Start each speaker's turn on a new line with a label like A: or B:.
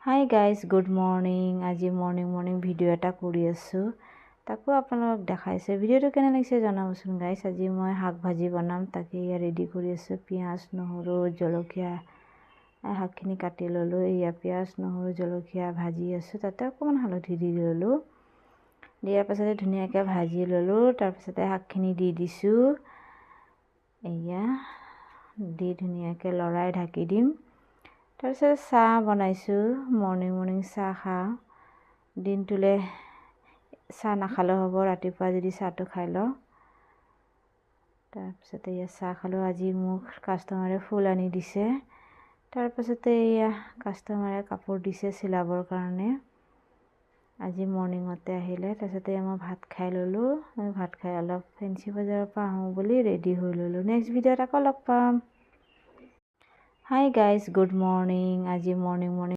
A: Hi guys, good morning. আজি morning video' এটা কৰি আছোঁ, তাকো আপোনালোকক দেখাইছে। ভিডিঅ'টো কেনে লাগিছে জনাবচোন গাইজ। আজি মই শাক ভাজি বনাম, তাকে এয়া ৰেডি কৰি আছোঁ। পিঁয়াজ, নহৰু, জলকীয়া, শাকখিনি কাটি ল'লোঁ। এয়া পিঁয়াজ, নহৰু, জলকীয়া ভাজি আছোঁ। তাতে অকণমান হালধি দি ল'লোঁ। দিয়াৰ পাছতে ধুনীয়াকৈ ভাজি ল'লোঁ। তাৰপিছতে শাকখিনি দি দিছোঁ। এয়া দি ধুনীয়াকৈ লৰাই ঢাকি দিম। তাৰপিছত চাহ বনাইছোঁ। মৰ্নিং চাহ খাওঁ। দিনটোলৈ চাহ নাখালেও হ'ব, ৰাতিপুৱা যদি চাহটো খাই লওঁ। তাৰপিছতে এয়া চাহ খালোঁ। আজি মোক কাষ্টমাৰে ফুল আনি দিছে। তাৰপিছতে এয়া কাষ্টমাৰে কাপোৰ দিছে চিলাবৰ কাৰণে। আজি মৰ্নিঙতে আহিলে। তাৰপিছতে মই ভাত খাই ল'লোঁ। ভাত খাই অলপ ফেঞ্চি বজাৰৰ পৰা আহোঁ বুলি ৰেডি হৈ ল'লোঁ। নেক্সট ভিডিঅ'ত আকৌ লগ পাম। Hi guys, good morning. আজি মৰ্নিং